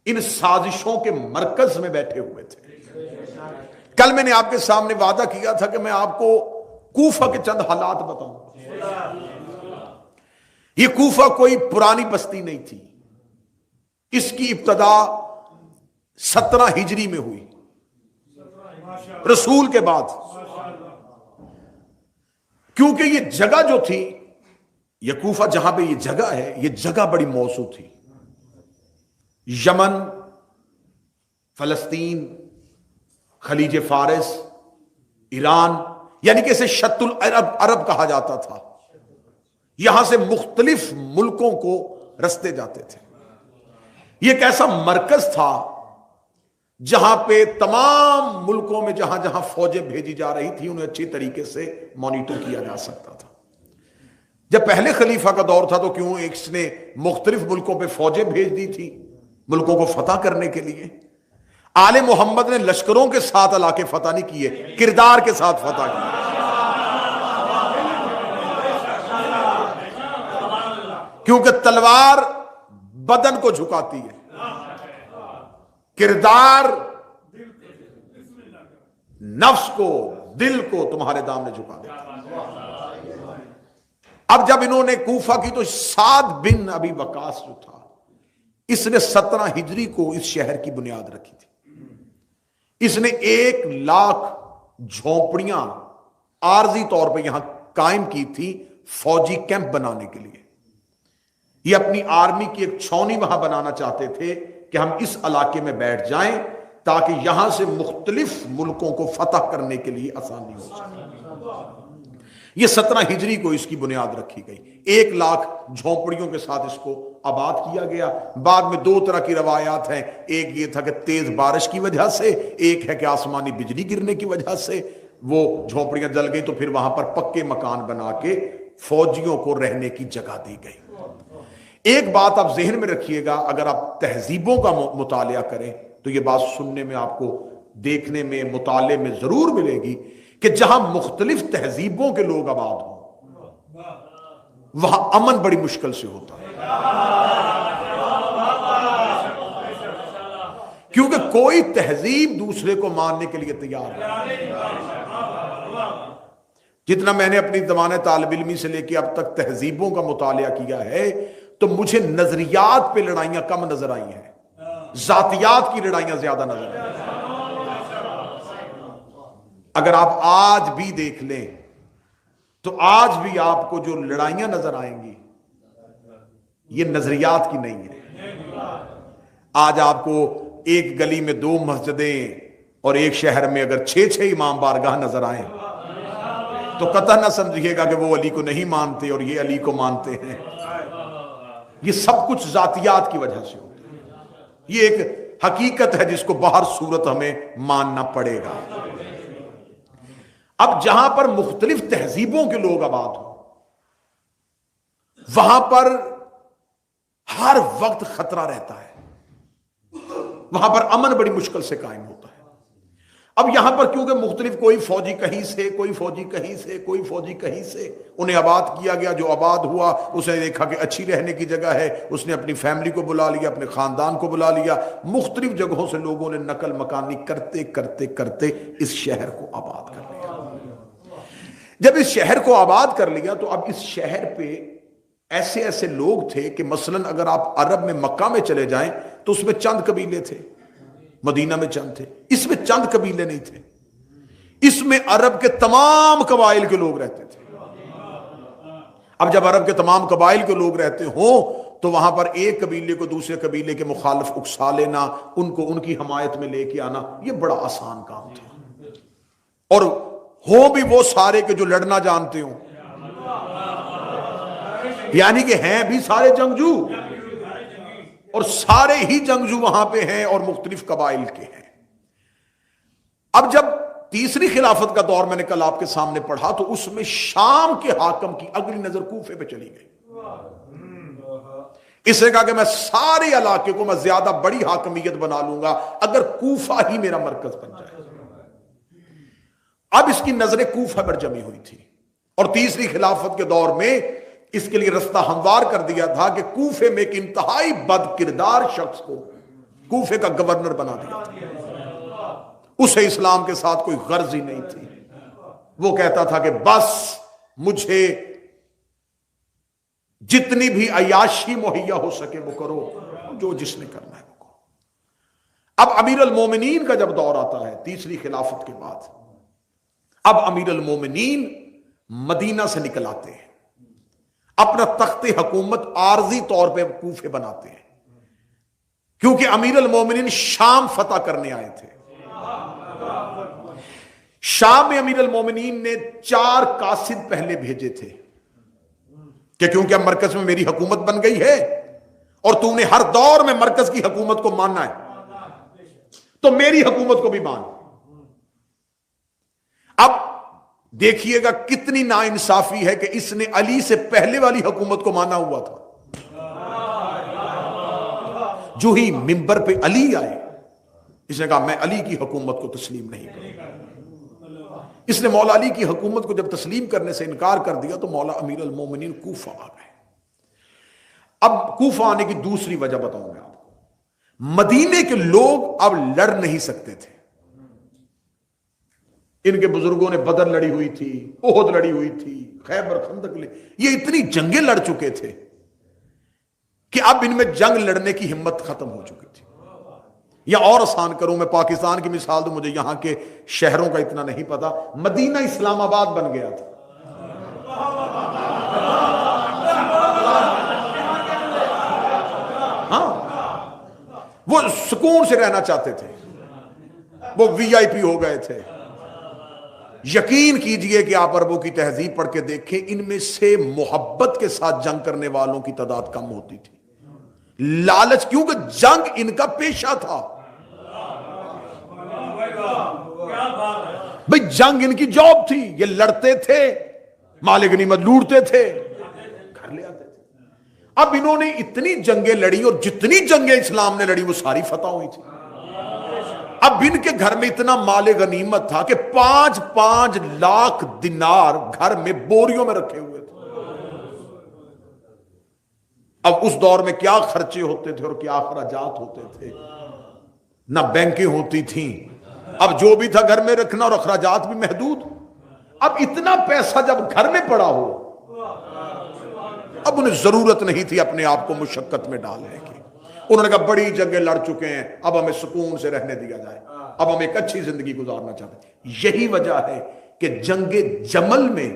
ان سازشوں کے مرکز میں بیٹھے ہوئے تھے۔ کل میں نے آپ کے سامنے وعدہ کیا تھا کہ میں آپ کو کوفہ کے چند حالات بتاؤں۔ یہ کوفہ کوئی پرانی بستی نہیں تھی، اس کی ابتدا 17 ہجری میں ہوئی، رسول کے بعد، کیونکہ یہ جگہ جو تھی، یہ کوفہ جہاں پہ یہ جگہ ہے، یہ جگہ بڑی موزوں تھی۔ یمن، فلسطین، خلیج فارس، ایران، یعنی کہ اسے شط العرب عرب کہا جاتا تھا۔ یہاں سے مختلف ملکوں کو رستے جاتے تھے۔ یہ ایک ایسا مرکز تھا جہاں پہ تمام ملکوں میں جہاں جہاں فوجیں بھیجی جا رہی تھی انہیں اچھی طریقے سے مانیٹر کیا جا سکتا تھا۔ جب پہلے خلیفہ کا دور تھا تو کیوں اس نے مختلف ملکوں پہ فوجیں بھیج دی تھی ملکوں کو فتح کرنے کے لیے۔ آل محمد نے لشکروں کے ساتھ علاقے فتح نہیں کیے، کردار کے ساتھ فتح کیے۔ کیونکہ تلوار بدن کو جھکاتی ہے، کردار نفس کو، دل کو تمہارے دامنے جھکا دیتا ہے۔ اب جب انہوں نے کوفہ کی تو سعد بن ابی وقاص جو تھا، اس نے 17 ہجری کو اس شہر کی بنیاد رکھی تھی۔ اس نے 1,00,000 جھونپڑیاں عارضی طور پہ یہاں قائم کی تھی فوجی کیمپ بنانے کے لیے۔ یہ اپنی آرمی کی ایک چھاؤنی وہاں بنانا چاہتے تھے کہ ہم اس علاقے میں بیٹھ جائیں تاکہ یہاں سے مختلف ملکوں کو فتح کرنے کے لیے آسانی ہو سکے۔ یہ 17 ہجری کو اس کی بنیاد رکھی گئی۔ 1,00,000 جھونپڑیوں کے ساتھ اس کو آباد کیا گیا۔ بعد میں 2 طرح کی روایات ہیں، ایک یہ تھا کہ تیز بارش کی وجہ سے، ایک ہے کہ آسمانی بجلی گرنے کی وجہ سے وہ جھونپڑیاں جل گئی، تو پھر وہاں پر پکے مکان بنا کے فوجیوں کو رہنے کی جگہ دی گئی۔ ایک بات آپ ذہن میں رکھیے گا، اگر آپ تہذیبوں کا مطالعہ کریں تو یہ بات سننے میں، آپ کو دیکھنے میں، مطالعے میں ضرور ملے گی کہ جہاں مختلف تہذیبوں کے لوگ آباد ہوں وہاں امن بڑی مشکل سے ہوتا ہے، کیونکہ کوئی تہذیب دوسرے کو ماننے کے لیے تیار نہیں۔ جتنا میں نے اپنی زمانہ طالب علمی سے لے کے اب تک تہذیبوں کا مطالعہ کیا ہے تو مجھے نظریات پہ لڑائیاں کم نظر آئی ہیں، ذاتیات کی لڑائیاں زیادہ نظر آئی ہیں۔ اگر آپ آج بھی دیکھ لیں تو آج بھی آپ کو جو لڑائیاں نظر آئیں گی یہ نظریات کی نہیں ہے۔ آج آپ کو ایک گلی میں 2 مسجدیں اور ایک شہر میں اگر 6 امام بارگاہ نظر آئیں تو قطع نہ سمجھیے گا کہ وہ علی کو نہیں مانتے اور یہ علی کو مانتے ہیں۔ یہ سب کچھ ذاتیات کی وجہ سے ہوتا ہے۔ یہ ایک حقیقت ہے جس کو باہر صورت ہمیں ماننا پڑے گا۔ اب جہاں پر مختلف تہذیبوں کے لوگ آباد ہوں وہاں پر ہر وقت خطرہ رہتا ہے، وہاں پر امن بڑی مشکل سے قائم ہوتا ہے۔ اب یہاں پر کیونکہ مختلف، کوئی فوجی کہیں سے، کوئی فوجی کہیں سے، کوئی فوجی کہیں سے، انہیں آباد کیا گیا۔ جو آباد ہوا اس نے دیکھا کہ اچھی رہنے کی جگہ ہے، اس نے اپنی فیملی کو بلا لیا، اپنے خاندان کو بلا لیا۔ مختلف جگہوں سے لوگوں نے نقل مکانی کرتے کرتے کرتے اس شہر کو آباد کر لیا۔ جب اس شہر کو آباد کر لیا تو اب اس شہر پہ ایسے ایسے لوگ تھے کہ مثلا اگر آپ عرب میں مکہ میں چلے جائیں تو اس میں چند قبیلے تھے، مدینہ میں چند تھے، اس میں چند قبیلے نہیں تھے، اس میں عرب کے تمام قبائل کے لوگ رہتے تھے۔ اب جب عرب کے تمام قبائل کے لوگ رہتے ہوں تو وہاں پر ایک قبیلے کو دوسرے قبیلے کے مخالف اکسا لینا، ان کو ان کی حمایت میں لے کے آنا، یہ بڑا آسان کام تھا۔ اور ہو بھی وہ سارے کے جو لڑنا جانتے ہوں، یعنی کہ ہیں بھی سارے جنگجو، اور سارے ہی جنگجو وہاں پہ ہیں اور مختلف قبائل کے ہیں۔ اب جب تیسری خلافت کا دور میں نے کل آپ کے سامنے پڑھا تو اس میں شام کے حاکم کی اگلی نظر کوفے پہ چلی گئی۔ اس نے کہا کہ میں سارے علاقے کو میں زیادہ بڑی حاکمیت بنا لوں گا اگر کوفہ ہی میرا مرکز بن جائے۔ اب اس کی نظریں کوفہ پر جمی ہوئی تھی، اور تیسری خلافت کے دور میں اس کے لیے رستہ ہموار کر دیا تھا کہ کوفے میں ایک انتہائی بد کردار شخص کو کوفے کا گورنر بنا دیا تھا. اسے اسلام کے ساتھ کوئی غرض ہی نہیں تھی. وہ کہتا تھا کہ بس مجھے جتنی بھی عیاشی مہیا ہو سکے وہ کرو، جو جس نے کرنا ہے وہ کرو. اب امیر المومنین کا جب دور آتا ہے تیسری خلافت کے بعد، اب امیر المومنین مدینہ سے نکل آتے ہیں، اپنا تخت حکومت عارضی طور پہ کوفے بناتے ہیں، کیونکہ امیر المومنین شام فتح کرنے آئے تھے. شام میں امیر المومنین نے 4 قاصد پہلے بھیجے تھے کہ کیونکہ اب مرکز میں میری حکومت بن گئی ہے اور تو نے ہر دور میں مرکز کی حکومت کو ماننا ہے تو میری حکومت کو بھی مان. اب دیکھیے گا کتنی ناانصافی ہے کہ اس نے علی سے پہلے والی حکومت کو مانا ہوا تھا. جو ہی منبر پہ علی آئے اس نے کہا میں علی کی حکومت کو تسلیم نہیں کروں. اس نے مولا علی کی حکومت کو جب تسلیم کرنے سے انکار کر دیا تو مولا امیر المومنین کوفہ آ گئے. اب کوفہ آنے کی دوسری وجہ بتاؤں میں آپ کو. مدینے کے لوگ اب لڑ نہیں سکتے تھے. ان کے بزرگوں نے بدر لڑی ہوئی تھی، احد لڑی ہوئی تھی، خیبر خندق یہ اتنی جنگیں لڑ چکے تھے کہ اب ان میں جنگ لڑنے کی ہمت ختم ہو چکی تھی. یا اور آسان کروں، میں پاکستان کی مثال دوں، مجھے یہاں کے شہروں کا اتنا نہیں پتا، مدینہ اسلام آباد بن گیا تھا. ہاں وہ سکون سے رہنا چاہتے تھے، وہ وی آئی پی ہو گئے تھے. یقین کیجئے کہ آپ عربوں کی تہذیب پڑھ کے دیکھیں، ان میں سے محبت کے ساتھ جنگ کرنے والوں کی تعداد کم ہوتی تھی. لالچ، کیونکہ جنگ ان کا پیشہ تھا. بھئی جنگ ان کی جاب تھی، یہ لڑتے تھے، مال غنیمت لوٹتے تھے، گھر لے آتے تھے. اب انہوں نے اتنی جنگیں لڑی اور جتنی جنگیں اسلام نے لڑی وہ ساری فتح ہوئی تھی. اب ان کے گھر میں اتنا مال غنیمت تھا کہ 5 لاکھ دینار گھر میں بوریوں میں رکھے ہوئے تھے. اب اس دور میں کیا خرچے ہوتے تھے اور کیا اخراجات ہوتے تھے. نہ بینکیں ہوتی تھیں، اب جو بھی تھا گھر میں رکھنا اور اخراجات بھی محدود. اب اتنا پیسہ جب گھر میں پڑا ہو، اب انہیں ضرورت نہیں تھی اپنے آپ کو مشقت میں ڈالنے کی. انہوں نے کہا بڑی جنگیں لڑ چکے ہیں، اب ہمیں سکون سے رہنے دیا جائے، اب ہم ایک اچھی زندگی گزارنا چاہتے ہیں. یہی وجہ ہے کہ جنگ جمل میں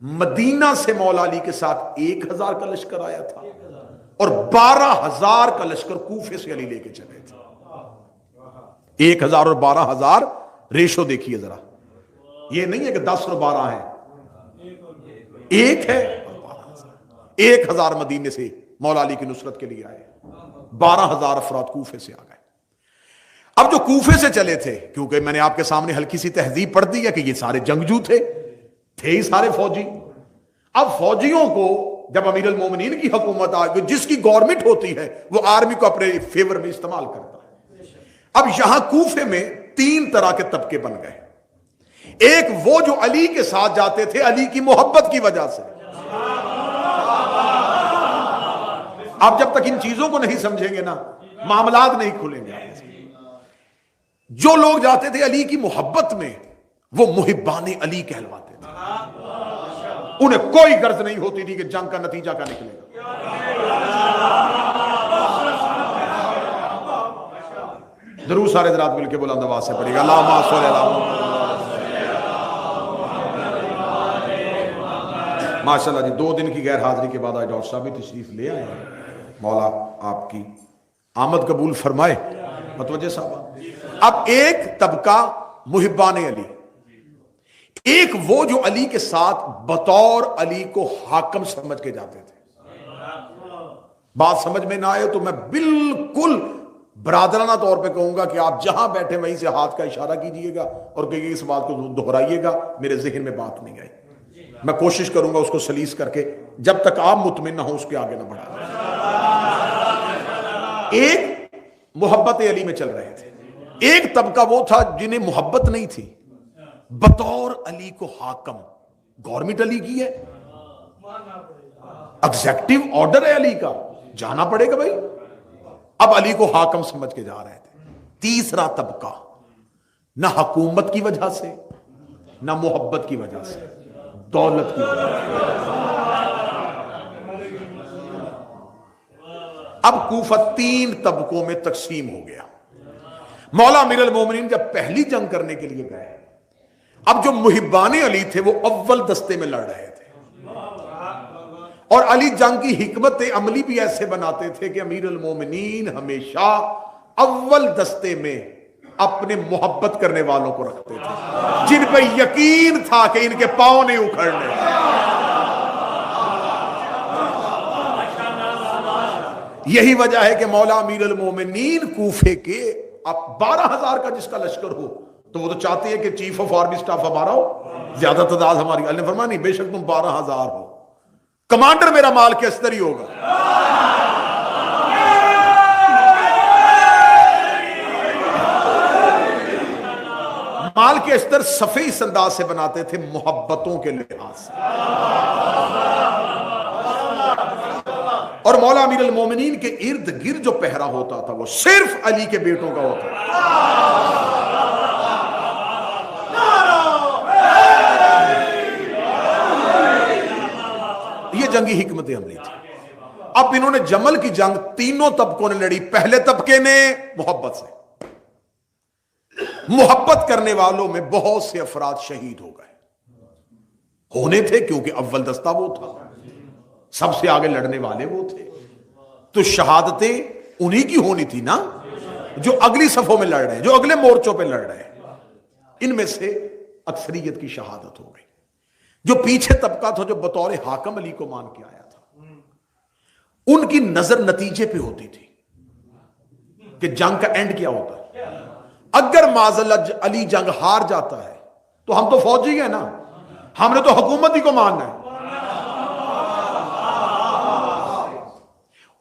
مدینہ سے مولا علی کے ساتھ 1000 کا لشکر آیا تھا اور 12,000 کا لشکر کوفے سے علی لے کے چلے تھے. 1000 اور 12,000 ریشو دیکھیے ذرا. یہ نہیں ہے کہ 10 اور 12 ہیں، ایک ہے. 1000 مدینے سے مولا علی کی نصرت کے لیے آئے، 12,000 افراد کوفے سے آ گئے. اب جو کوفے سے چلے تھے، کیونکہ میں نے آپ کے سامنے ہلکی سی تہذیب پڑھ دی ہے کہ یہ سارے جنگجو تھے ہی سارے فوجی. اب فوجیوں کو جب امیر المومنین کی حکومت آ گئی، جس کی گورنمنٹ ہوتی ہے وہ آرمی کو اپنے فیور میں استعمال کرتا ہے. اب یہاں کوفے میں 3 طرح کے طبقے بن گئے. ایک وہ جو علی کے ساتھ جاتے تھے علی کی محبت کی وجہ سے. آپ جب تک ان چیزوں کو نہیں سمجھیں گے نا معاملات نہیں کھلیں گے. جو لوگ جاتے تھے علی کی محبت میں وہ محبان علی کہلواتے تھے. انہیں کوئی غرض نہیں ہوتی تھی کہ جنگ کا نتیجہ کیا نکلے گا. ضرور سارے حضرات مل کے بلند آواز سے پڑھیے گا اللہم صلی علی محمد. ماشاءاللہ جی 2 دن کی غیر حاضری کے بعد آج ڈاکٹر صاحب بھی تشریف لے آئے ہیں. مولا آپ کی آمد قبول فرمائے. متوجہ صاحب. اب ایک طبقہ محبان علی، ایک وہ جو علی کے ساتھ بطور علی کو حاکم سمجھ کے جاتے تھے. بات سمجھ میں نہ آئے تو میں بالکل برادرانہ طور پہ کہوں گا کہ آپ جہاں بیٹھے وہیں سے ہاتھ کا اشارہ کیجئے گا اور کہیے اس بات کو دہرائیے گا، میرے ذہن میں بات نہیں آئی. میں کوشش کروں گا اس کو سلیس کر کے جب تک آپ مطمئن نہ ہو اس کے آگے نہ بڑھا. ایک محبت علی میں چل رہے تھے، ایک طبقہ وہ تھا جنہیں محبت نہیں تھی، بطور علی کو حاکم. گورنمنٹ علی کی ہے، ایگزیکٹو آرڈر ہے علی کا، جانا پڑے گا بھائی. اب علی کو حاکم سمجھ کے جا رہے تھے. تیسرا طبقہ نہ حکومت کی وجہ سے نہ محبت کی وجہ سے، دولت کی وجہ سے. اب کوفہ 3 طبقوں میں تقسیم ہو گیا. مولا امیر المومنین جب پہلی جنگ کرنے کے لیے گئے، اب جو محبان علی تھے وہ اول دستے میں لڑ رہے تھے، اور علی جنگ کی حکمت عملی بھی ایسے بناتے تھے کہ امیر المومنین ہمیشہ اول دستے میں اپنے محبت کرنے والوں کو رکھتے تھے جن پہ یقین تھا کہ ان کے پاؤں نہیں اکھڑنے. یہی وجہ ہے کہ مولا امیر المومنین کوفے کے اب 12,000 کا جس کا لشکر ہو تو وہ تو چاہتے ہیں کہ چیف آف آرمی سٹاف ہمارا ہو، زیادہ تعداد ہماری. اللہ نے فرمایا نہیں، بے شک تم 12,000 ہو، کمانڈر میرا مال کے استر ہی ہوگا. مال کے استر صفی اس انداز سے بناتے تھے محبتوں کے لحاظ سے. اور مولا امیر المومنین کے ارد گرد جو پہرا ہوتا تھا وہ صرف علی کے بیٹوں کا ہوتا تھا. یہ جنگی حکمت عملی تھی. اب انہوں نے جمل کی جنگ تینوں طبقوں نے لڑی. پہلے طبقے نے محبت سے، محبت کرنے والوں میں بہت سے افراد شہید ہو گئے، ہونے تھے کیونکہ اول دستہ وہ تھا، سب سے آگے لڑنے والے وہ تھے، تو شہادتیں انہی کی ہونی تھی نا جو اگلی صفوں میں لڑ رہے ہیں، جو اگلے مورچوں پہ لڑ رہے ہیں. ان میں سے اکثریت کی شہادت ہو گئی. جو پیچھے طبقہ تھا جو بطور حاکم علی کو مان کے آیا تھا، ان کی نظر نتیجے پہ ہوتی تھی کہ جنگ کا اینڈ کیا ہوتا ہے. اگر معاذ اللہ علی جنگ ہار جاتا ہے تو ہم تو فوجی ہیں نا، ہم نے تو حکومت ہی کو ماننا ہے.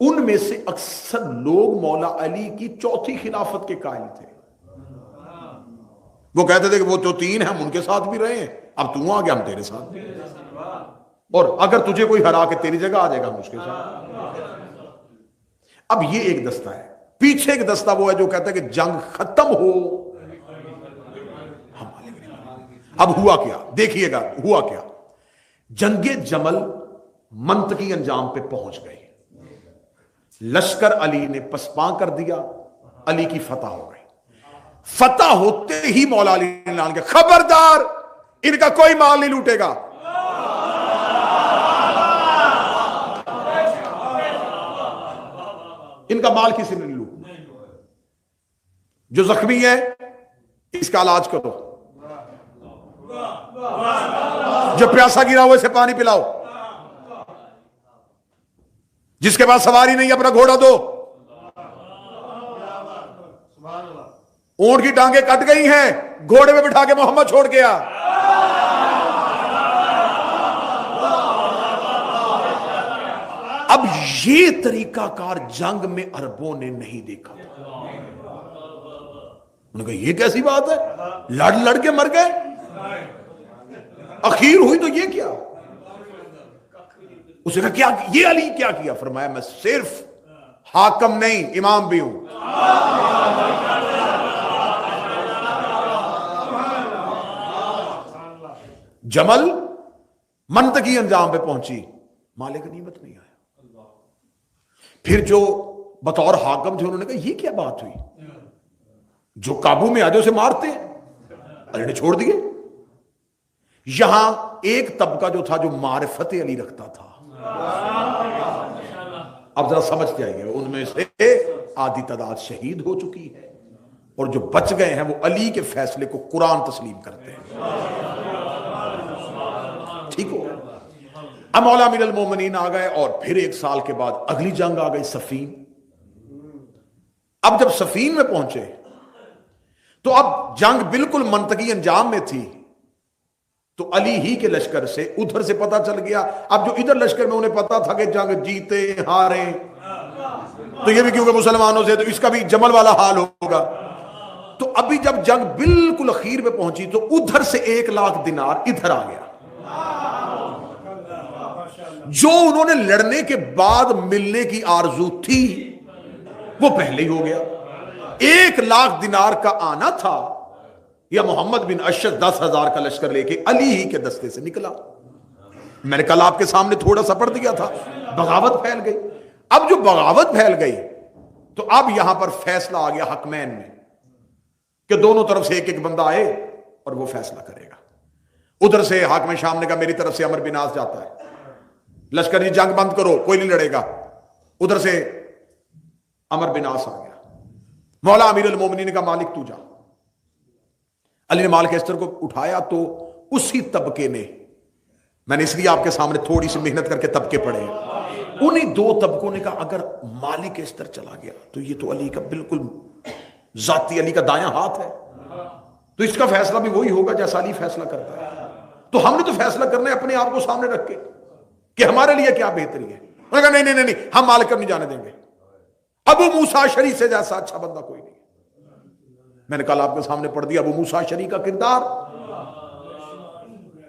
ان میں سے اکثر لوگ مولا علی کی چوتھی خلافت کے قائل تھے. وہ کہتے تھے کہ وہ جو 3 ہیں ہم ان کے ساتھ بھی رہے ہیں، اب تو آ گیا ہم تیرے ساتھ بھی، اور اگر تجھے کوئی ہرا کے تیری جگہ آ جائے گا ہم اس کے ساتھ. اب یہ ایک دستہ ہے. پیچھے ایک دستہ وہ ہے جو کہتا ہے کہ جنگ ختم ہو. اب ہوا کیا دیکھیے گا، ہوا کیا. جنگ جمل منطقی انجام پہ پہنچ گئی. لشکر علی نے پسپاں کر دیا، علی کی فتح ہو گئی. فتح ہوتے ہی مولا علی نے اعلان کیا خبردار ان کا کوئی مال نہیں لوٹے گا. ان کا مال کسی نے نہیں لوٹنا. جو زخمی ہے اس کا علاج کرو، جو پیاسا گرا ہوا اسے پانی پلاؤ، جس کے پاس سواری نہیں اپنا گھوڑا دو. اونٹ کی ٹانگیں کٹ گئی ہیں، گھوڑے میں بٹھا کے محمد چھوڑ گیا. اب یہ طریقہ کار جنگ میں عربوں نے نہیں دیکھا. انہوں نے کہا یہ کیسی بات ہے، لڑ لڑ کے مر گئے، اخیر ہوئی تو یہ کیا. اس نے کہا کیا یہ علی کیا کیا؟ فرمایا میں صرف حاکم نہیں امام بھی ہوں. جمل منطقی انجام پہ پہنچی، مالک غنیمت نہیں آیا. پھر جو بطور حاکم تھے انہوں نے کہا یہ کیا بات ہوئی، جو قابو میں آ جائے اسے مارتے ہیں. علی نے چھوڑ دیے. یہاں ایک طبقہ جو تھا جو معرفت علی رکھتا تھا، اب ذرا سمجھتے آئیے، ان میں سے آدھی تعداد شہید ہو چکی ہے، اور جو بچ گئے ہیں وہ علی کے فیصلے کو قرآن تسلیم کرتے ہیں. ٹھیک ہو. اب مولا امیر المومنین آ گئے، اور پھر 1 سال کے بعد اگلی جنگ آ گئی صفین. اب جب صفین میں پہنچے تو اب جنگ بالکل منطقی انجام میں تھی. تو علی ہی کے لشکر سے ادھر سے پتا چل گیا. اب جو ادھر لشکر میں انہیں پتا تھا کہ جنگ جیتے ہارے تو یہ بھی کیونکہ مسلمانوں سے، تو اس کا بھی جمل والا حال ہوگا. تو ابھی جب جنگ بالکل اخیر میں پہنچی تو ادھر سے 1 لاکھ دینار ادھر آ گیا، جو انہوں نے لڑنے کے بعد ملنے کی آرزو تھی وہ پہلے ہی ہو گیا. 1,00,000 دینار کا آنا تھا یا محمد بن اشعث 10,000 کا لشکر لے کے علی ہی کے دستے سے نکلا. میں نے کل آپ کے سامنے تھوڑا سا پڑھ دیا تھا. بغاوت پھیل گئی. اب جو بغاوت پھیل گئی تو اب یہاں پر فیصلہ آ گیا حکمین میں کہ دونوں طرف سے ایک ایک بندہ آئے اور وہ فیصلہ کرے گا. ادھر سے حاکم شام نے کہا میری طرف سے عمر بن عاص جاتا ہے, لشکر جی جنگ بند کرو, کوئی نہیں لڑے گا. ادھر سے عمر بن عاص آ گیا. مولا امیر المومنین نے کہا مالک تو جا. علی نے مالک استر کو اٹھایا تو اسی طبقے نے, میں نے اس لیے آپ کے سامنے تھوڑی سی محنت کر کے طبقے پڑھے ہیں, انہی 2 طبقوں نے کہا اگر مالک استر چلا گیا تو یہ تو علی کا بالکل ذاتی علی کا دایاں ہاتھ ہے, تو اس کا فیصلہ بھی وہی ہوگا جیسا علی فیصلہ کرتا ہے. تو ہم نے تو فیصلہ کرنا ہے اپنے آپ کو سامنے رکھ کے کہ ہمارے لیے کیا بہتری ہے. انہوں نے کہا نہیں نہیں نہیں, ہم مالک نہیں جانے دیں گے. ابو موسیٰ اشعری سے جیسا اچھا بندہ کوئی نہیں. میں نے کل آپ کے سامنے پڑھ دیا ابو موسیٰ اشعری کا کردار.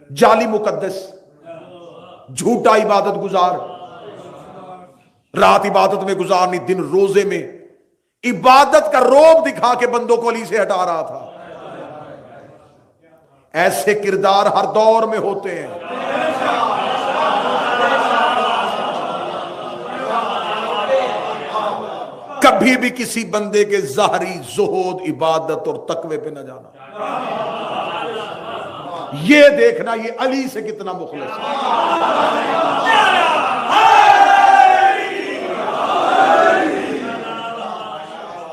جعلی مقدس, جھوٹا عبادت گزار, رات عبادت میں گزارنی, دن روزے میں عبادت کا روب دکھا کے بندوں کو علی سے ہٹا رہا تھا. ایسے کردار ہر دور میں ہوتے ہیں. کبھی بھی کسی بندے کے ظاہری زہد عبادت اور تقوی پہ نہ جانا, یہ دیکھنا یہ علی سے کتنا مخلص ہے.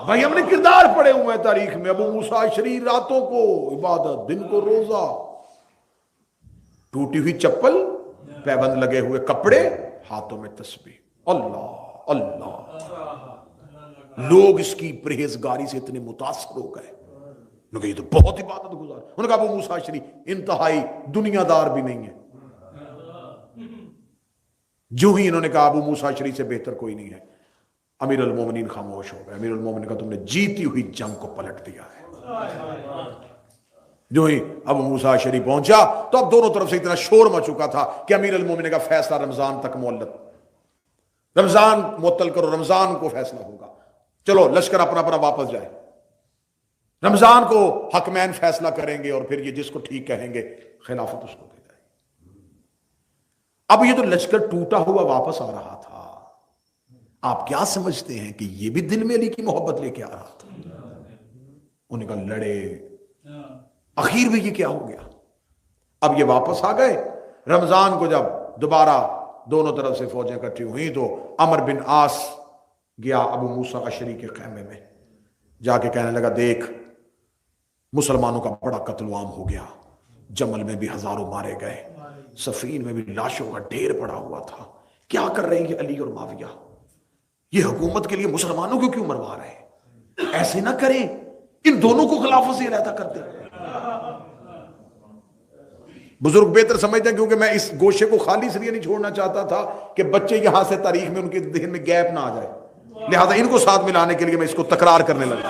بھائی ہم نے کردار پڑے ہوئے ہیں تاریخ میں. ابو موسیٰ اشعری راتوں کو عبادت, دن کو روزہ, ٹوٹی ہوئی چپل, پیبند لگے ہوئے کپڑے, ہاتھوں میں تسبیح. اللہ اللہ. لوگ اس کی پرہیزگاری سے اتنے متاثر ہو گئے, انہوں نے کہا یہ تو بہت عبادت گزار. انہوں نے کہا ابو موسیٰ اشعری انتہائی دنیا دار بھی نہیں ہے. جو ہی انہوں نے کہا ابو موسیٰ اشعری سے بہتر کوئی نہیں ہے, امیر المومنین خاموش ہو گئے. امیر المومنین نے کہا تم نے جیتی ہوئی جنگ کو پلٹ دیا ہے. جو ہی ابو موسیٰ اشعری پہنچا تو اب دونوں طرف سے اتنا شور مچ چکا تھا کہ امیر المومنین کا فیصلہ رمضان تک معلق, رمضان معطل کرو, رمضان کو فیصلہ ہوگا. چلو لشکر اپنا اپنا واپس جائے, رمضان کو حکمین فیصلہ کریں گے اور پھر یہ جس کو ٹھیک کہیں گے خلافت اس کو دے جائے گی. اب یہ تو لشکر ٹوٹا ہوا واپس آ رہا تھا. آپ کیا سمجھتے ہیں کہ یہ بھی دل میں علی کی محبت لے کے آ رہا تھا؟ انہیں کہا لڑے, اخیر میں یہ کیا ہو گیا. اب یہ واپس آ گئے. رمضان کو جب دوبارہ دونوں طرف سے فوجیں اکٹھی ہوئی تو عمر بن عاص گیا ابو موسیٰ اشعری کے خیمے میں, جا کے کہنے لگا دیکھ مسلمانوں کا بڑا قتل عام ہو گیا, جمل میں بھی ہزاروں مارے گئے, صفین میں بھی لاشوں کا ڈھیر پڑا ہوا تھا, کیا کر رہے ہیں یہ علی اور معاویہ, یہ حکومت کے لیے مسلمانوں کو کیوں مروا رہے ہیں, ایسے نہ کریں, ان دونوں کو خلافت سے علیحدہ کر دیں. بزرگ بہتر سمجھتے ہیں کیونکہ میں اس گوشے کو خالی اس لیے نہیں چھوڑنا چاہتا تھا کہ بچے یہاں سے تاریخ میں ان کے ذہن میں گیپ نہ آ جائے, لہذا ان کو ساتھ ملانے کے لیے میں اس کو تکرار کرنے لگا.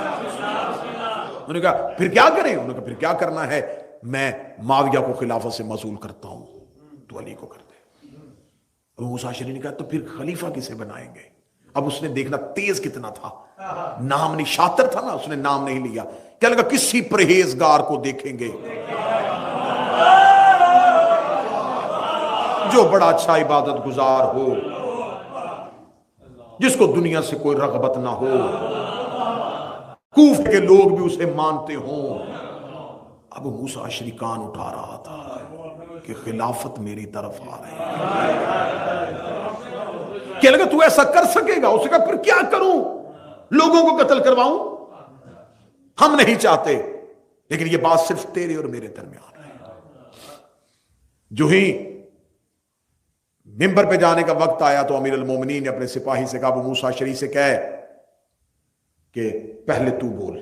انہوں نے کہا پھر کیا کریں, انہوں نے کہا پھر کیا کرنا ہے, میں معاویہ کو خلافت سے معزول کرتا ہوں, تو علی کو کر دے. ابو موسیٰ اشعری نے کہا تو پھر خلیفہ کسے بنائیں گے. اب اس نے دیکھنا تیز کتنا تھا, نام نہیں, شاطر تھا نا, اس نے نام نہیں لیا. کیا لگا کسی پرہیزگار کو دیکھیں گے جو بڑا اچھا عبادت گزار ہو, جس کو دنیا سے کوئی رغبت نہ ہو, کوفے کے لوگ بھی اسے مانتے ہوں. ابو موسیٰ اشعری کان اٹھا رہا تھا کہ خلافت میری طرف آ رہی ہے. کیا لگا تو ایسا کر سکے گا؟ اسے کہا پھر کیا کروں, لوگوں کو قتل کرواؤں؟ ہم نہیں چاہتے, لیکن یہ بات صرف تیرے اور میرے درمیان ہے. جو ہی ممبر پہ جانے کا وقت آیا تو امیر المومنین نے اپنے سپاہی سے کہا ابو موسیٰ اشعری سے کہے کہ پہلے تو بول,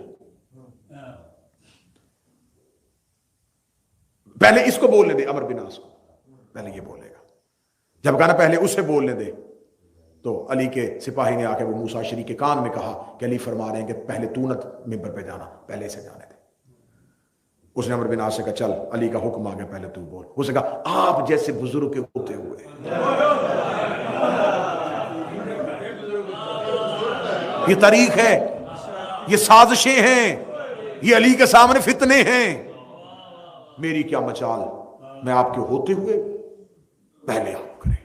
پہلے اس کو بولنے دے, امر بن عاص کو پہلے یہ بولے گا. جب کہا نا پہلے اسے بولنے دے, تو علی کے سپاہی نے آ کے ابو موسیٰ اشعری کے کان میں کہا کہ علی فرما رہے ہیں کہ پہلے تو نہ ممبر پہ جانا, پہلے اسے جانے دے. اس نے عمر بن عاص سے کہا چل علی کا حکم آ گیا, پہلے تو بول. اس نے کہا آپ جیسے بزرگ کے ہوتے ہوئے یہ طریق ہے، یہ سازشیں ہیں، یہ علی کے سامنے فتنے ہیں. میری کیا مچال، میں آپ کے ہوتے ہوئے پہلے آپ کریں.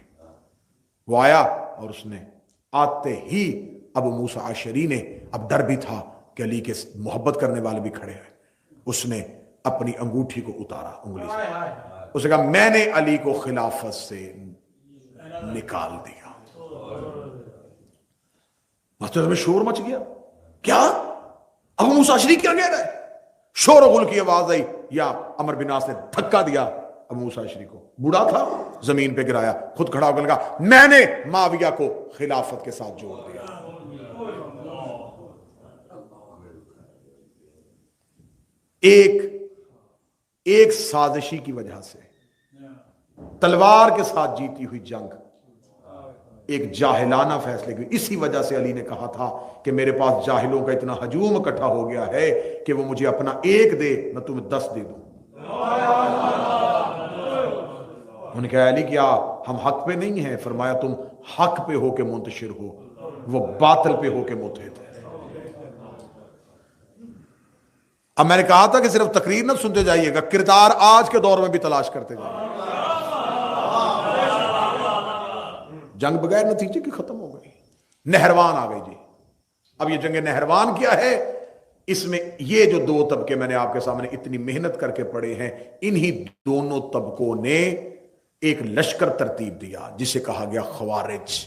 وہ آیا اور اس نے آتے ہی ابو موسیٰ اشعری نے، اب ڈر بھی تھا کہ علی کے محبت کرنے والے بھی کھڑے ہیں، اس نے اپنی انگوٹھی کو اتارا انگلی سے، اس نے کہا میں نے علی کو خلافت سے نکال دیا. مسجد میں شور مچ گیا. کیا ابو موسیٰ اشعری کیا کہہ رہا ہے؟ شور و غل کی آواز آئی، یا عمر بن عاص نے دھکا دیا ابو موسیٰ اشعری کو، بوڑھا تھا، زمین پہ گرایا، خود کھڑا ہو کر لگا میں نے معاویہ کو خلافت کے ساتھ جوڑ دیا. ایک سازشی کی وجہ سے، تلوار کے ساتھ جیتی ہوئی جنگ ایک جاہلانہ فیصلے کی. اسی وجہ سے علی نے کہا تھا کہ میرے پاس جاہلوں کا اتنا ہجوم اکٹھا ہو گیا ہے کہ وہ مجھے اپنا ایک دے میں تمہیں 10 دے دوں. انہوں نے کہا علی کیا ہم حق پہ نہیں ہیں؟ فرمایا تم حق پہ ہو کے منتشر ہو، وہ باطل پہ ہو کے متحد ہے. اب میں نے کہا تھا کہ صرف تقریر نہ سنتے جائیے گا، کردار آج کے دور میں بھی تلاش کرتے جائیے. جنگ بغیر نتیجے کی ختم ہو گئی، نہروان آ گئی جی. اب یہ جنگ نہروان کیا ہے؟ اس میں یہ جو دو طبقے میں نے آپ کے سامنے اتنی محنت کر کے پڑھے ہیں، انہی دونوں طبقوں نے ایک لشکر ترتیب دیا جسے کہا گیا خوارج،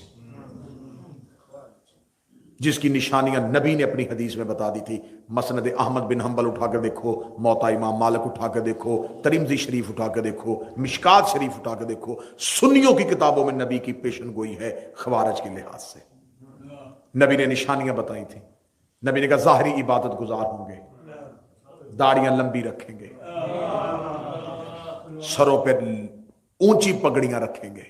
جس کی نشانیاں نبی نے اپنی حدیث میں بتا دی تھی. مسند احمد بن حنبل اٹھا کر دیکھو، موطا امام مالک اٹھا کر دیکھو، ترمذی شریف اٹھا کر دیکھو، مشکات شریف اٹھا کر دیکھو، سنیوں کی کتابوں میں نبی کی پیشن گوئی ہے خوارج کے لحاظ سے. نبی نے نشانیاں بتائی تھیں. نبی نے کہا ظاہری عبادت گزار ہوں گے، داڑیاں لمبی رکھیں گے، سروں پہ اونچی پگڑیاں رکھیں گے.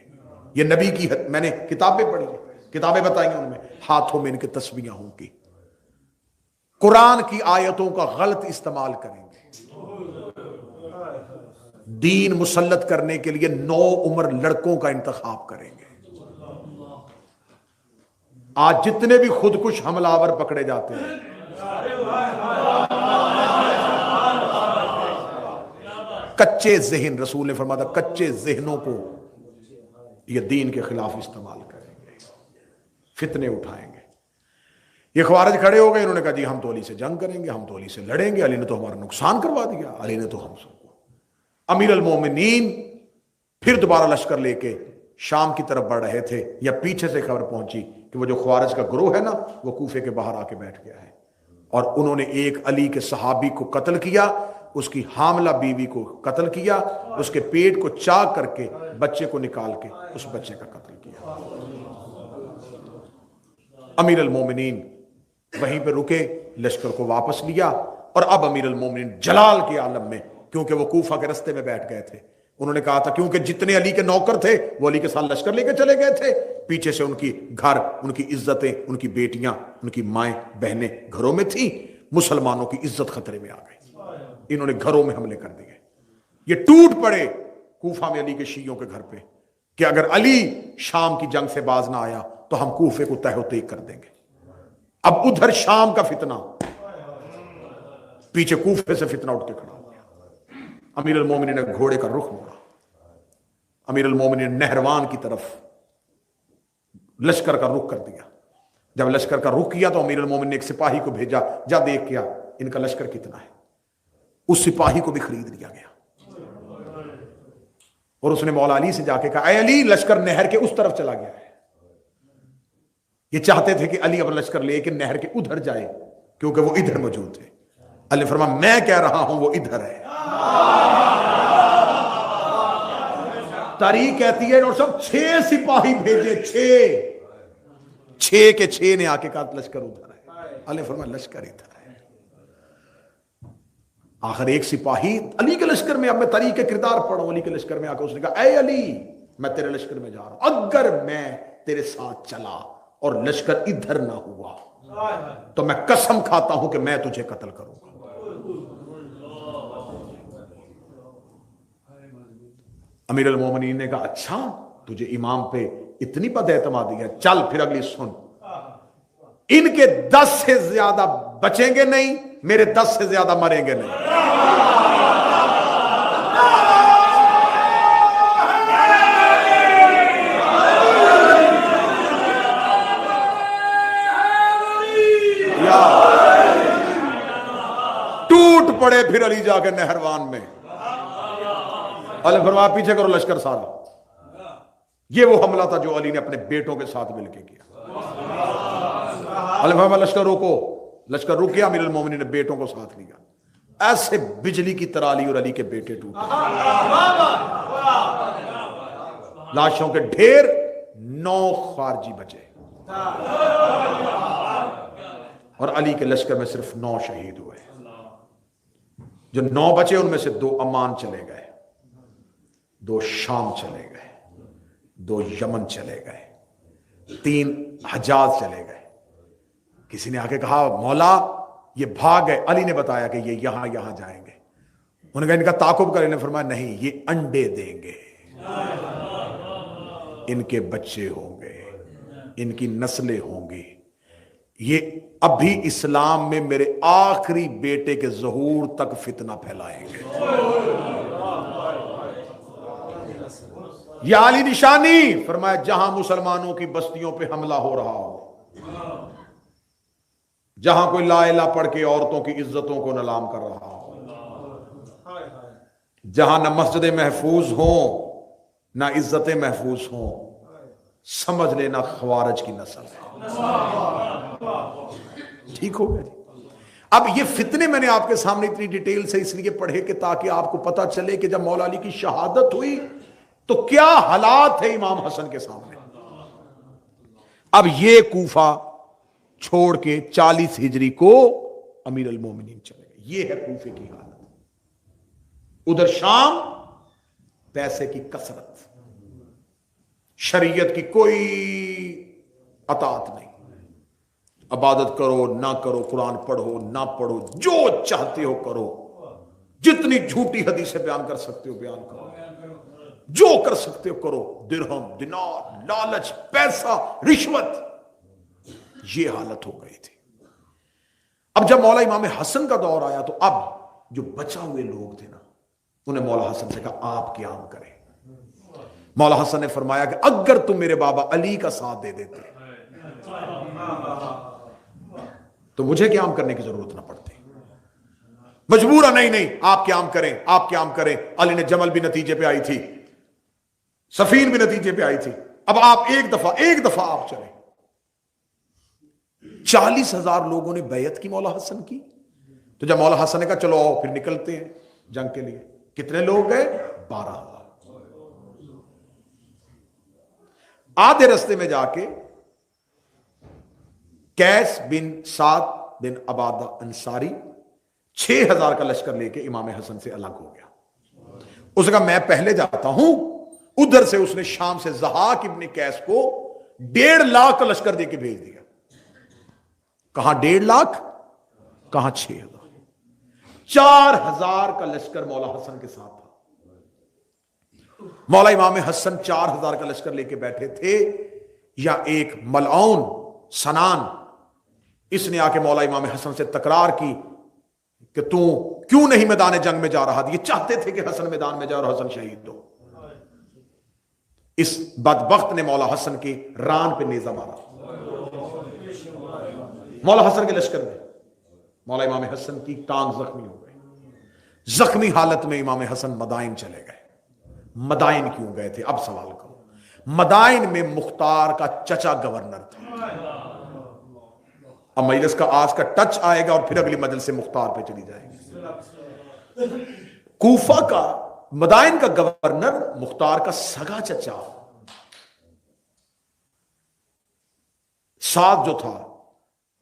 یہ نبی کی میں نے کتابیں پڑھی، کتابیں بتائی ہیں، ان میں ہاتھوں میں ان کے تسبیحاں ہوں گی. قرآن کی آیتوں کا غلط استعمال کریں گے. دین مسلط کرنے کے لیے 9 عمر لڑکوں کا انتخاب کریں گے. آج جتنے بھی خودکش حملہ آور پکڑے جاتے ہیں، کچے ذہن، رسول نے فرمایا کچے ذہنوں کو یہ دین کے خلاف استعمال کریں گے، فتنے اٹھائیں گے. یہ خوارج کھڑے ہو گئے، انہوں نے کہا جی ہم تو علی سے جنگ کریں گے، ہم تو علی سے لڑیں گے، علی نے تو ہمارا نقصان کروا دیا، علی نے تو ہم سب کو. امیر المومنین پھر دوبارہ لشکر لے کے شام کی طرف بڑھ رہے تھے، یا پیچھے سے خبر پہنچی کہ وہ جو خوارج کا گروہ ہے نا، وہ کوفے کے باہر آ کے بیٹھ گیا ہے، اور انہوں نے ایک علی کے صحابی کو قتل کیا، اس کی حاملہ بیوی کو قتل کیا، اس کے پیٹ کو چاک کر کے بچے کو نکال کے اس بچے کا قتل کیا. امیر المومنین وہیں پہ رکے، لشکر کو واپس لیا، اور اب امیر المومنین جلال کے عالم میں، کیونکہ وہ کوفہ کے رستے میں بیٹھ گئے تھے، انہوں نے کہا تھا کیونکہ جتنے علی کے نوکر تھے وہ علی کے ساتھ لشکر لے کے چلے گئے تھے، پیچھے سے ان کی گھر، ان کی عزتیں، ان کی بیٹیاں، ان کی مائیں بہنیں گھروں میں تھیں، مسلمانوں کی عزت خطرے میں آ گئی. انہوں نے گھروں میں حملے کر دیے. یہ ٹوٹ پڑے کوفہ میں علی کے شیعوں کے گھر پہ کہ اگر علی شام کی جنگ سے باز نہ آیا تو ہم کوفے کو تہہ و تیگ کر دیں گے. اب ادھر شام کا فتنہ، پیچھے کوفے سے فتنہ اٹھ کے کھڑا ہو گیا. امیر المومنین نے گھوڑے کا رخ موڑا، امیر المومنین نے نہروان کی طرف لشکر کا رخ کر دیا. جب لشکر کا رخ کیا تو امیر المومنین نے ایک سپاہی کو بھیجا، جا دیکھ کیا ان کا لشکر کتنا ہے. اس سپاہی کو بھی خرید لیا گیا، اور اس نے مولا علی سے جا کے کہا اے علی، لشکر نہر کے اس طرف چلا گیا ہے. یہ چاہتے تھے کہ علی اپنا لشکر لے کے نہر کے ادھر جائے کیونکہ وہ ادھر موجود تھے. علی فرمایا میں کہہ رہا ہوں وہ ادھر ہے. تاریخ کہتی ہے اور سب 6 سپاہی بھیجے، 6 کے 6 نے آ کے کہا لشکر ادھر ہے. علی فرمایا لشکر ادھر ہے. آخر ایک سپاہی علی کے لشکر میں، اب میں تاریخ کے کردار پڑھوں، علی کے لشکر میں آ کے اس نے کہا اے علی، میں تیرے لشکر میں جا رہا ہوں، اگر میں تیرے ساتھ چلا اور لشکر ادھر نہ ہوا تو میں قسم کھاتا ہوں کہ میں تجھے قتل کروں گا. امیر المومنین نے کہا اچھا تجھے امام پہ اتنی بد اعتمادی ہے، چل پھر اگلی سن. ان کے 10 سے زیادہ بچیں گے نہیں، میرے 10 سے زیادہ مریں گے نہیں۔ ٹوٹ پڑے پھر علی جا کے نہروان میں، علی فرمایا پیچھے کرو لشکر سارا۔ یہ وہ حملہ تھا جو علی نے اپنے بیٹوں کے ساتھ مل کے کیا۔ علی فرمایا لشکر روکو، لشکر رک گیا، امیر المومنین نے بیٹوں کو ساتھ لیا، ایسے بجلی کی طرح علی اور علی کے بیٹے ٹوٹے، لاشوں کے ڈھیر، 9 خارجی بچے، اور علی کے لشکر میں صرف 9 شہید ہوئے۔ جو 9 بچے ان میں سے 2 عمان چلے گئے، 2 شام چلے گئے، 2 یمن چلے گئے، 3 حجاز چلے گئے۔ کسی نے آ کے کہا مولا یہ بھاگ گئے، علی نے بتایا کہ یہ یہاں یہاں جائیں گے۔ انہوں نے کہا ان کا تعاقب کریں، نے فرمایا نہیں، یہ انڈے دیں گے، ان کے بچے ہوں گے، ان کی نسلیں ہوں گی، یہ ابھی اسلام میں میرے آخری بیٹے کے ظہور تک فتنہ پھیلائیں گے۔ یہ علی نشانی، فرمایا جہاں مسلمانوں کی بستیوں پہ حملہ ہو رہا ہو، جہاں کوئی لا الہ پڑھ کے عورتوں کی عزتوں کو نیلام کر رہا ہو، جہاں نہ مسجد محفوظ ہوں نہ عزتیں محفوظ ہوں، سمجھ لینا خوارج کی نسل ہے۔ ٹھیک ہو گیا؟ اب یہ فتنے میں نے آپ کے سامنے اتنی ڈیٹیل سے اس لیے پڑھے کہ تاکہ آپ کو پتہ چلے کہ جب مولا علی کی شہادت ہوئی تو کیا حالات ہے امام حسن کے سامنے۔ اب یہ کوفہ چھوڑ کے 40 ہجری کو امیر المومنین چلے گئے، یہ ہے کوفے کی حالت۔ ادھر شام پیسے کی کثرت، شریعت کی کوئی اطاعت نہیں، عبادت کرو نہ کرو، قرآن پڑھو نہ پڑھو، جو چاہتے ہو کرو، جتنی جھوٹی حدیثیں بیان کر سکتے ہو بیان کرو، جو کر سکتے ہو کرو، درہم دینار لالچ پیسہ رشوت، یہ حالت ہو گئی تھی۔ اب جب مولا امام حسن کا دور آیا تو اب جو بچا ہوئے لوگ تھے نا، انہیں مولا حسن سے کہا آپ قیام کریں۔ مولا حسن نے فرمایا کہ اگر تم میرے بابا علی کا ساتھ دے دیتے تو مجھے قیام کرنے کی ضرورت نہ پڑتی، مجبورا نہیں آپ قیام کریں، آپ قیام کریں۔ علی نے جمل بھی نتیجے پہ آئی تھی، سفین بھی نتیجے پہ آئی تھی، اب آپ ایک دفعہ آپ چلیں۔ 40,000 لوگوں نے بیعت کی مولا حسن کی، تو جب مولا حسن نے کہا چلو آؤ پھر نکلتے ہیں جنگ کے لیے، کتنے لوگ گئے؟ 12,000۔ آدھے رستے میں جا کے قیس بن سعد بن عبادہ انصاری 6,000 کا لشکر لے کے امام حسن سے الگ ہو گیا۔ اس نے کہا میں پہلے جاتا ہوں۔ ادھر سے اس نے شام سے ضحاک ابن قیس کو 1.5 لاکھ کا لشکر دے کے بھیج دیا۔ کہاں 1.5 لاکھ، کہاں 6,000، 4,000 کا لشکر مولا حسن کے ساتھ تھا۔ مولا امام حسن 4,000 کا لشکر لے کے بیٹھے تھے، یا ایک ملعون سنان اس نے آ کے مولا امام حسن سے تکرار کی کہ تو کیوں نہیں میدان جنگ میں جا رہا؟ یہ چاہتے تھے کہ حسن میدان میں جائے اور حسن شہید ہو۔ اس بدبخت نے مولا حسن کی ران پہ نیزہ مارا، مولا حسن کے لشکر میں مولا امام حسن کی ٹانگ زخمی ہو گئی۔ زخمی حالت میں امام حسن مدائن چلے گئے۔ مدائن کیوں گئے تھے؟ اب سوال کرو۔ مدائن میں مختار کا چچا گورنر تھا۔ اب مجلس کا آج کا ٹچ آئے گا اور پھر اگلی مجلس سے مختار پہ چلی جائے گی۔ کوفہ کا مدائن کا گورنر مختار کا سگا چچا سعد جو تھا،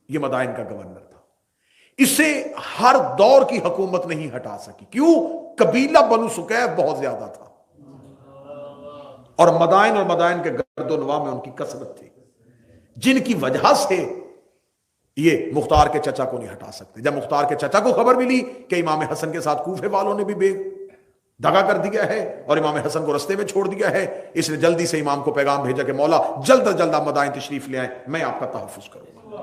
یہ مدائن کا گورنر تھا۔ اسے ہر دور کی حکومت نہیں ہٹا سکی۔ کیوں؟ قبیلہ بنو سکیف بہت زیادہ تھا، اور مدائن کے گرد و نواح میں ان کی کثرت تھی، جن کی وجہ سے یہ مختار کے چچا کو نہیں ہٹا سکتے۔ جب مختار کے چچا کو خبر ملی کہ امام حسن کے ساتھ کوفے والوں نے بھی دغا کر دیا ہے اور امام حسن کو رستے میں چھوڑ دیا ہے، اس نے جلدی سے امام کو پیغام بھیجا کہ مولا جلد از جلد آپ مدائن تشریف لے آئیں، میں آپ کا تحفظ کروں گا۔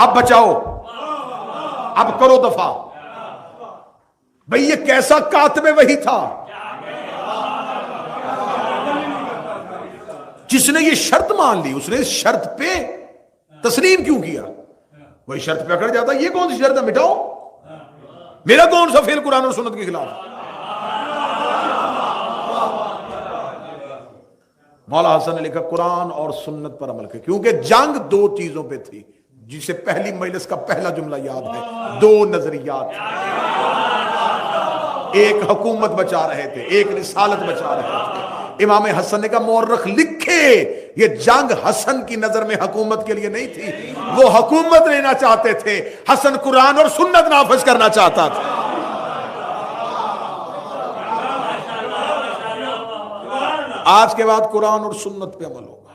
اب بچاؤ، اب کرو دفاع. بھئی یہ کیسا کاتب وحی تھا جس نے یہ شرط مان لی؟ اس نے اس شرط پہ تسلیم کیوں کیا؟ وہی شرط پہ اکڑ جاتا. یہ کون سی شرط ہے؟ مٹاؤ. میرا کون سا فعل قرآن اور سنت کے خلاف؟ مولا حسن نے لکھا قرآن اور سنت پر عمل کرے، کیونکہ جنگ دو چیزوں پہ تھی جسے پہلی مجلس کا پہلا جملہ یاد ہے. دو نظریات، ایک حکومت بچا رہے تھے، ایک رسالت بچا رہے تھے. امام حسن نے کہا مورخ لکھے یہ جنگ حسن کی نظر میں حکومت کے لیے نہیں تھی، وہ حکومت لینا چاہتے تھے، حسن قرآن اور سنت نافذ کرنا چاہتا تھا. آج کے بعد قرآن اور سنت پہ عمل ہوگا.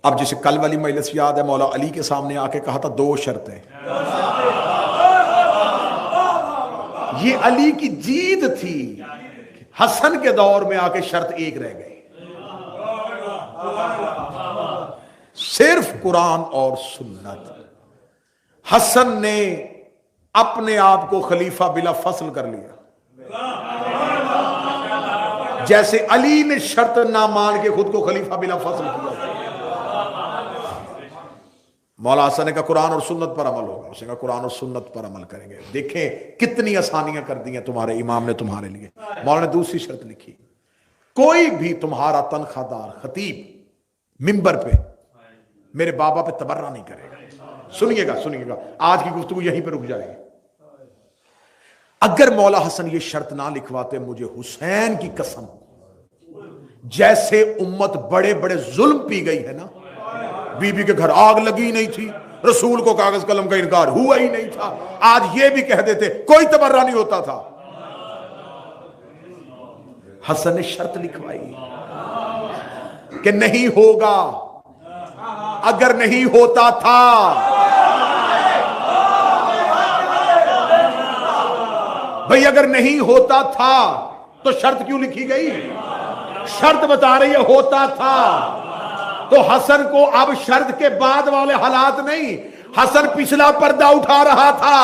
اب جسے کل والی مجلس یاد ہے، مولا علی کے سامنے آ کے کہا تھا دو شرطیں. یہ علی کی جیت تھی. حسن کے دور میں آ کے شرط ایک رہ گئی، صرف قرآن اور سنت. حسن نے اپنے آپ کو خلیفہ بلا فصل کر لیا، جیسے علی نے شرط نہ مان کے خود کو خلیفہ بلا فصل کیا. مولا حسن نے کہا قرآن اور سنت پر عمل ہوگا. اس نے کہا قرآن اور سنت پر عمل کریں گے. دیکھیں کتنی آسانیاں کر دی ہیں تمہارے امام نے تمہارے لیے. مولا نے دوسری شرط لکھی، کوئی بھی تمہارا تنخواہ دار خطیب منبر پہ میرے بابا پہ تبرہ نہیں کرے گا. سنیے گا سنیے گا، آج کی گفتگو یہیں پہ رک جائے گی. اگر مولا حسن یہ شرط نہ لکھواتے، مجھے حسین کی قسم، جیسے امت بڑے بڑے ظلم پی گئی ہے نا، بی بی کے گھر آگ لگی نہیں تھی، رسول کو کاغذ قلم کا انکار ہوا ہی نہیں تھا، آج یہ بھی کہہ دیتے کوئی تبرہ نہیں ہوتا تھا. حسن نے شرط لکھوائی کہ نہیں ہوگا. اگر نہیں ہوتا تھا بھئی، اگر نہیں ہوتا تھا تو شرط کیوں لکھی گئی؟ شرط بتا رہی ہے ہوتا تھا. تو حسن کو اب شرط کے بعد والے حالات نہیں، حسن پچھلا پردہ اٹھا رہا تھا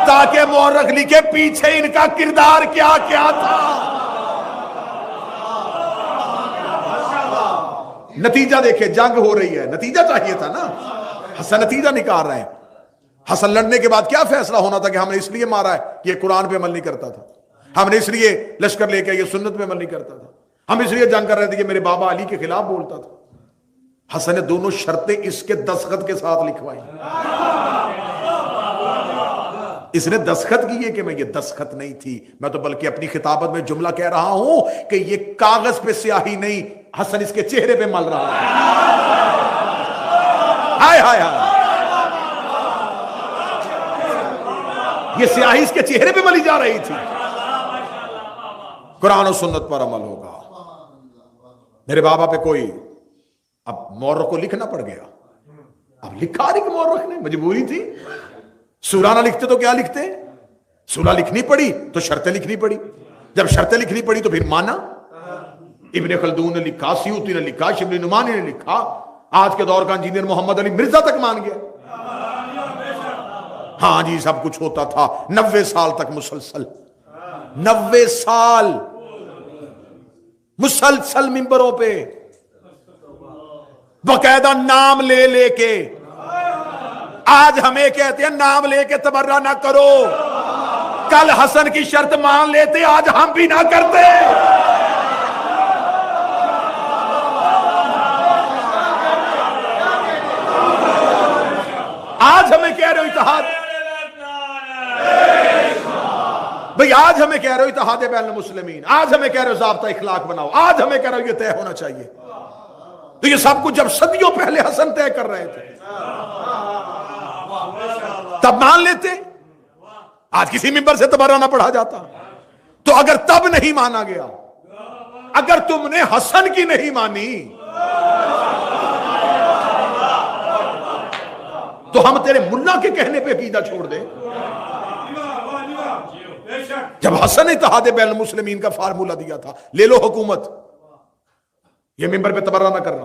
تاکہ مورخ لکھے پیچھے ان کا کردار کیا کیا تھا. نتیجہ دیکھیں، جنگ ہو رہی ہے، نتیجہ چاہیے تھا نا. حسن نتیجہ نکال رہے ہیں. حسن لڑنے کے بعد کیا فیصلہ ہونا تھا کہ ہم نے اس لیے مارا ہے کہ یہ قرآن پہ عمل نہیں کرتا تھا، ہم نے اس لیے لشکر لے کے یہ سنت پہ عمل نہیں کرتا تھا، ہم اس لیے جنگ کر رہے تھے کہ میرے بابا علی کے خلاف بولتا تھا. حسن نے دونوں شرطیں اس کے دستخط کے ساتھ لکھوائی. اس نے دستخط کی ہے کہ میں یہ دستخط نہیں تھی، میں تو بلکہ اپنی خطابت میں جملہ کہہ رہا ہوں کہ یہ کاغذ پہ سیاہی نہیں، حسن اس کے چہرے پہ مل رہا ہے. ہائے ہائے ہائے، یہ سیاہی اس کے چہرے پہ ملی جا رہی تھی. قرآن و سنت پر عمل ہوگا. میرے بابا پہ کوئی، اب مورخ کو لکھنا پڑ گیا. اب لکھا نہیں کہ مورخ نے، مجبوری تھی. سورہ نہ لکھتے تو کیا لکھتے؟ سورہ لکھنی پڑی تو شرطیں لکھنی پڑی. جب شرطیں لکھنی پڑی تو پھر مانا. ابن خلدون نے لکھا، سیوطی نے لکھا، شبلی نعمانی نے لکھا، آج کے دور کا انجینئر محمد علی مرزا تک مان گیا. ہاں جی سب کچھ ہوتا تھا. 90 سال تک مسلسل، 90 سال مسلسل منبروں پہ باقاعدہ نام لے لے کے. آج ہمیں کہتے ہیں نام لے کے تبرہ نہ کرو. کل حسن کی شرط مان لیتے، آج ہم بھی نہ کرتے. آج ہمیں کہہ رہے ہو اتحاد، بھئی آج ہمیں کہہ رہے ہو اتحاد بین المسلمین، آج ہمیں کہہ رہے ہو ضابطہ اخلاق بناؤ، آج ہمیں کہہ رہے ہو یہ طے ہونا چاہیے. تو یہ سب کچھ جب صدیوں پہلے حسن طے کر رہے تھے تب مان لیتے. آج کسی منبر سے تبرہ نہ پڑھا جاتا. تو اگر تب نہیں مانا گیا، اگر تم نے حسن کی نہیں مانی تو ہم تیرے ملا کے کہنے پہ عقیدہ چھوڑ دیں. جب حسن اتحاد بین المسلمین کا فارمولہ دیا تھا، لے لو حکومت، یہ منبر پہ تبرہ نہ کرنا،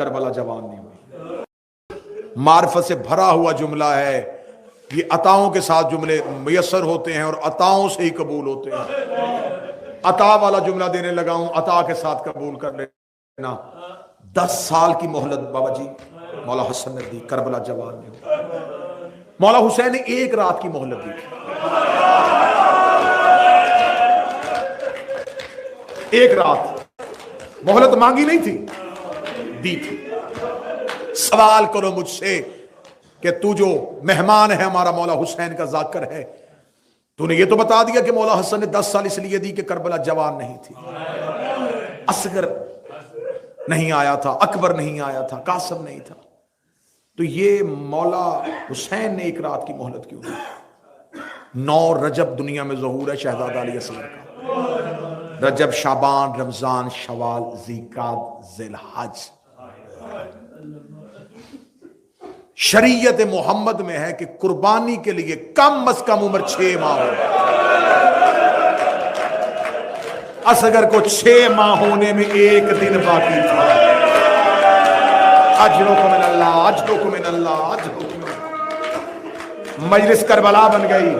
کربلا جوان نہیں ہوئی. معرفت سے بھرا ہوا جملہ ہے یہ. عطاؤں کے ساتھ جملے میسر ہوتے ہیں اور عطاؤں سے ہی قبول ہوتے ہیں. عطا والا جملہ دینے لگا ہوں, عطا کے ساتھ قبول کر لینا. 10 سال کی مہلت بابا جی مولا حسن نے دی, کربلا جوان نے ہوئی. مولا حسین نے 1 رات کی مہلت دی. 1 رات مہلت مانگی نہیں تھی, دی تھی. سوال کرو مجھ سے کہ تو جو مہمان ہے ہمارا مولا حسین کا ذاکر ہے, تو نے یہ تو بتا دیا کہ مولا حسن نے 10 سال اس لیے دی کہ کربلا جوان نہیں تھی, اصغر نہیں آیا تھا, اکبر نہیں آیا تھا, قاسم نہیں تھا. تو یہ مولا حسین نے 1 رات کی مہلت کیوں دی؟ 9 رجب دنیا میں ظہور ہے شہزادہ علی اصغر کا. رجب, شعبان, رمضان, شوال, ذیقعدہ, ذی الحج. شریعت محمد میں ہے کہ قربانی کے لیے کم از کم عمر 6 ماہ ہو. اصغر کو 6 ماہ ہونے میں 1 دن باقی تھا. اجرکم من اللہ, اجرکم من اللہ, اجرکم من اللہ. مجلس کربلا بن گئی.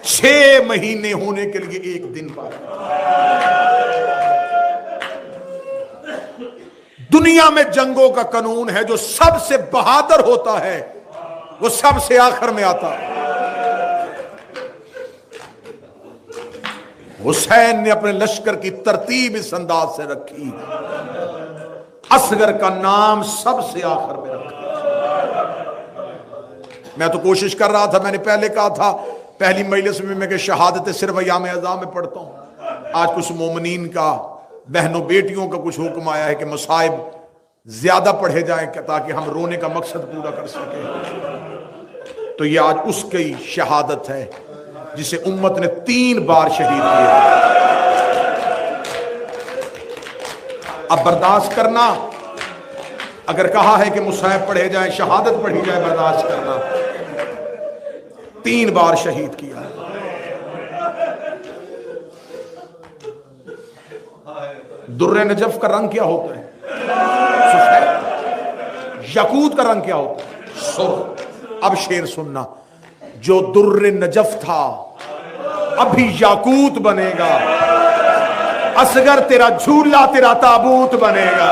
6 مہینے ہونے کے لیے 1 دن باقی. دنیا میں جنگوں کا قانون ہے جو سب سے بہادر ہوتا ہے وہ سب سے آخر میں آتا ہے. حسین نے اپنے لشکر کی ترتیب اس انداز سے رکھی, اصغر کا نام سب سے آخر میں رکھا. میں تو کوشش کر رہا تھا, میں نے پہلے کہا تھا پہلی مجلس میں کہ شہادت صرف ایام اعزاء میں پڑھتا ہوں. آج کچھ مومنین کا, بہنوں بیٹیوں کا کچھ حکم آیا ہے کہ مصائب زیادہ پڑھے جائیں تاکہ ہم رونے کا مقصد پورا کر سکیں. تو یہ آج اس کی شہادت ہے جسے امت نے 3 بار شہید کیا. اب برداشت کرنا, اگر کہا ہے کہ مصائب پڑھے جائیں, شہادت پڑھی جائے, برداشت کرنا. 3 بار شہید کیا. در نجف کا رنگ کیا ہوتا ہے؟ سفید. یاقوت کا رنگ کیا ہوتا ہے؟ سرخ. اب شعر سننا, جو در نجف تھا ابھی یاقوت بنے گا. اصغر تیرا جھولا تیرا تابوت بنے گا.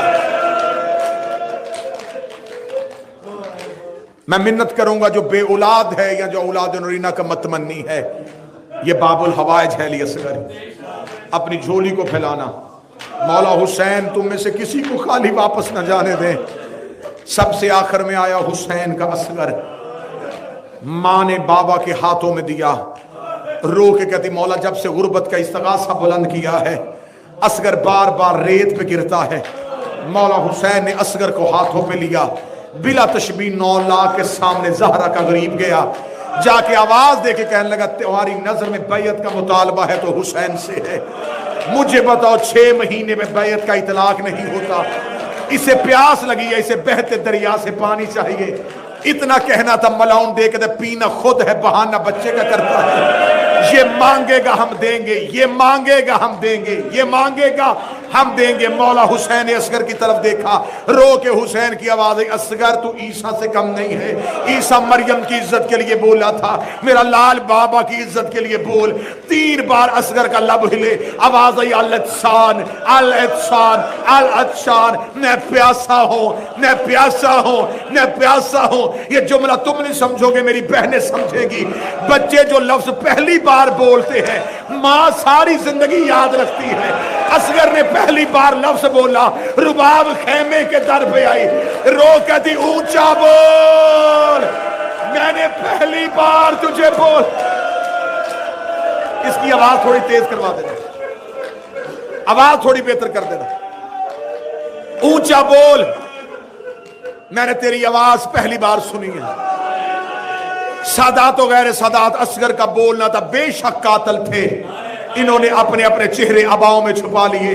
میں منت کروں گا جو بے اولاد ہے یا جو اولاد نورینہ کا متمنی ہے, یہ باب الحوائج ہے علی اصغر, اپنی جھولی کو پھیلانا. مولا حسین تم میں سے کسی کو خالی واپس نہ جانے دیں. سب سے آخر میں آیا حسین کا اصغر. ماں نے بابا کے ہاتھوں میں دیا, رو کے کہتی مولا جب سے غربت کا استغاثہ بلند کیا ہے اصغر بار بار ریت پہ گرتا ہے. مولا حسین نے اصغر کو ہاتھوں پہ لیا, بلا تشبیہ 9 لاکھ کے سامنے زہرا کا غریب گیا, جا کے آواز دے کے کہنے لگا تمہاری نظر میں بیعت کا مطالبہ ہے تو حسین سے ہے, مجھے بتاؤ 6 مہینے میں بیعت کا اطلاق نہیں ہوتا. اسے پیاس لگی ہے, اسے بہتے دریا سے پانی چاہیے. اتنا کہنا تھا ملاؤن دے کے پینا خود ہے, بہانہ بچے کا کرتا ہے. یہ مانگے گا ہم دیں گے, یہ مانگے گا ہم دیں گے, یہ مانگے گا ہم دیں گے. مولا حسین نے اصغر کی طرف دیکھا, رو کے حسین کی آواز آئی, اصغر تو عیسیٰ سے کم نہیں ہے. عیسیٰ مریم کی عزت کے لیے بولا تھا, میرا لال بابا کی عزت کے لیے بول. 3 بار اصغر کا لب ہلے, آواز آئی العطشان العطشان العطشان, میں پیاسا ہوں, میں پیاسا ہوں, میں پیاسا ہوں. یہ جملہ تم نہیں سمجھو گے, میری بہنیں سمجھے گی. بچے جو لفظ پہلی بار بولتے ہیں ماں ساری زندگی یاد رکھتی ہے. اصغر نے پہلی بار لفظ بولا, رباب خیمے کے در پہ آئی, رو کہتی اونچا بول, میں نے پہلی بار تجھے بول. اس کی آواز تھوڑی تیز کروا دینا, آواز تھوڑی بہتر کر دینا. اونچا بول, میں نے تیری آواز پہلی بار سنی ہے. سادات و غیر سادات اصغر کا بولنا تھا, بے شک قاتل تھے, انہوں نے اپنے اپنے چہرے اباؤں میں چھپا لیے.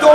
2